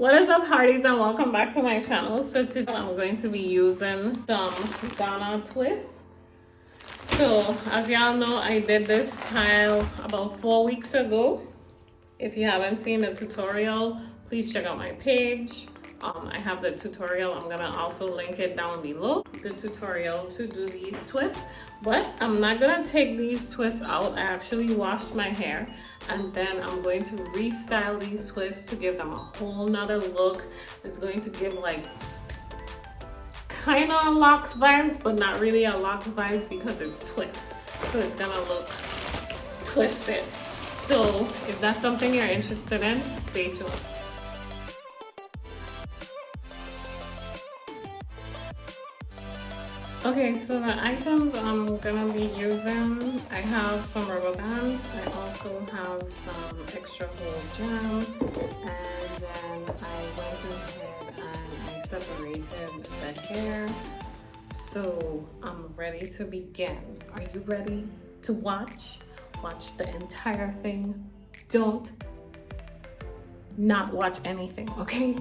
What is up, hearties, and welcome back to my channel. So today I'm going to be using some Ghana twists. So as y'all know, I did this style about 4 weeks ago. If you haven't seen the tutorial, please check out my page. I have the tutorial. I'm gonna also link it down below, the tutorial to do these twists. But I'm not gonna take these twists out. I actually washed my hair, and then I'm going to restyle these twists to give them a whole nother look. It's going to give like kind of locks vibes, but not really a locks vibes because it's twists. So it's gonna look twisted. So if that's something you're interested in, stay tuned. Okay, so the items I'm gonna be using, I have some rubber bands. I also have some extra whole jam, and then I went ahead and I separated the hair. So I'm ready to begin. Are you ready to watch? Watch the entire thing. Don't not watch anything, okay?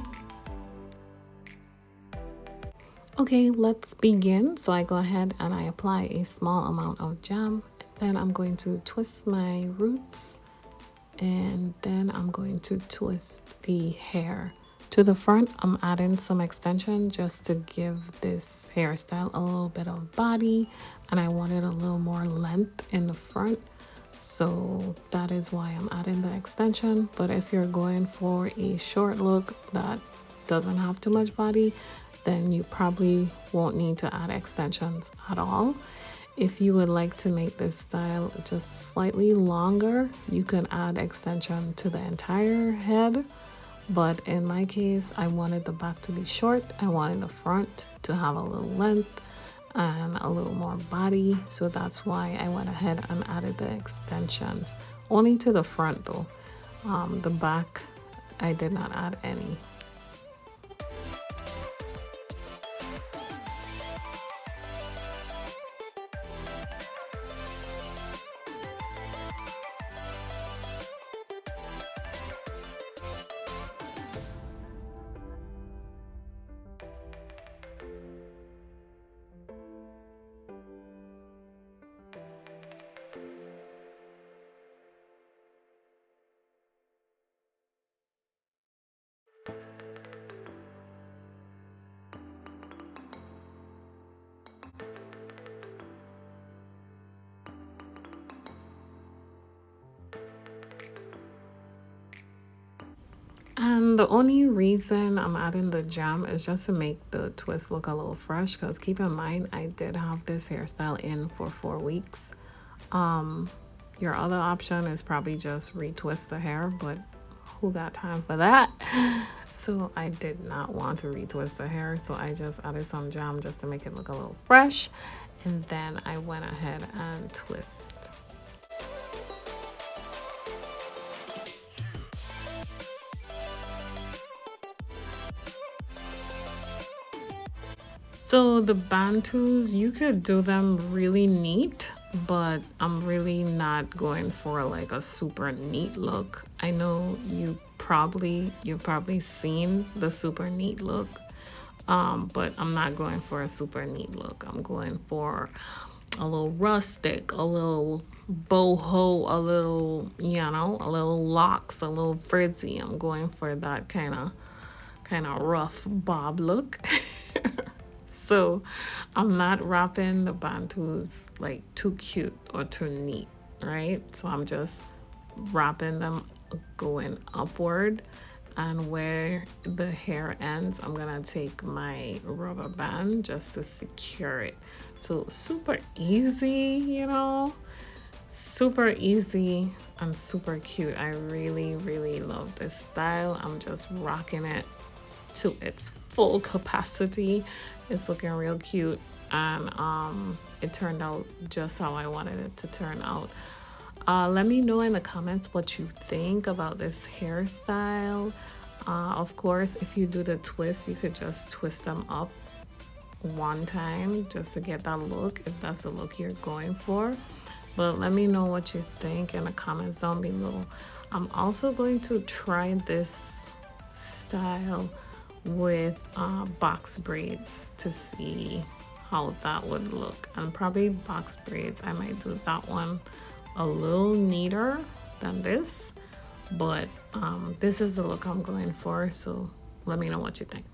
Okay, let's begin. So I go ahead and I apply a small amount of jam. Then I'm going to twist my roots, and then I'm going to twist the hair. To the front, I'm adding some extension just to give this hairstyle a little bit of body, and I wanted a little more length in the front. So that is why I'm adding the extension. But if you're going for a short look that doesn't have too much body, then you probably won't need to add extensions at all. If you would like to make this style just slightly longer, you can add extension to the entire head. But in my case, I wanted the back to be short. I wanted the front to have a little length and a little more body. So that's why I went ahead and added the extensions. Only to the front though. The back, I did not add any. And the only reason I'm adding the jam is just to make the twist look a little fresh, because keep in mind I did have this hairstyle in for 4 weeks. Your other option is probably just retwist the hair, but who got time for that? So I did not want to retwist the hair, so I just added some jam just to make it look a little fresh, and then I went ahead and twist. So the Bantus, you could do them really neat, but I'm really not going for like a super neat look. I know you've probably seen the super neat look, but I'm not going for a super neat look. I'm going for a little rustic, a little boho, a little, a little locks, a little frizzy. I'm going for that kind of rough bob look. So I'm not wrapping the Bantus like too cute or too neat, right? So I'm just wrapping them going upward, and where the hair ends, I'm gonna take my rubber band just to secure it. So super easy, super easy and super cute. I really, really love this style. I'm just rocking it to its full capacity. It's looking real cute, and it turned out just how I wanted it to turn out. Let me know in the comments what you think about this hairstyle. Of course, if you do the twist, you could just twist them up one time just to get that look, if that's the look you're going for. But let me know what you think in the comments down below. I'm also going to try this style with box braids to see how that would look. And probably box braids, I might do that one a little neater than this, but this is the look I'm going for, so let me know what you think.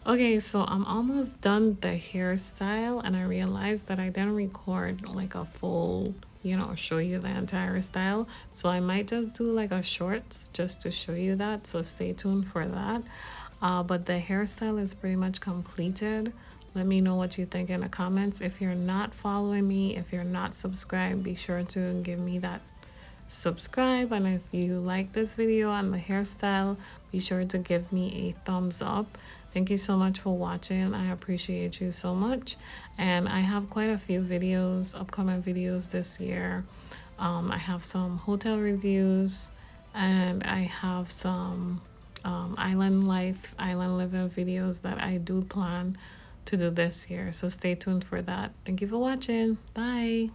Okay, so I'm almost done the hairstyle, and I realized that I didn't record like a full, show you the entire style. So I might just do like a shorts just to show you that. So stay tuned for that. But the hairstyle is pretty much completed. Let me know what you think in the comments. If you're not following me, if you're not subscribed, be sure to give me that subscribe. And if you like this video on the hairstyle, be sure to give me a thumbs up. Thank you so much for watching. I appreciate you so much. And I have quite a few videos, upcoming videos this year. I have some hotel reviews, and I have some island life, island living videos that I do plan to do this year. So stay tuned for that. Thank you for watching. Bye.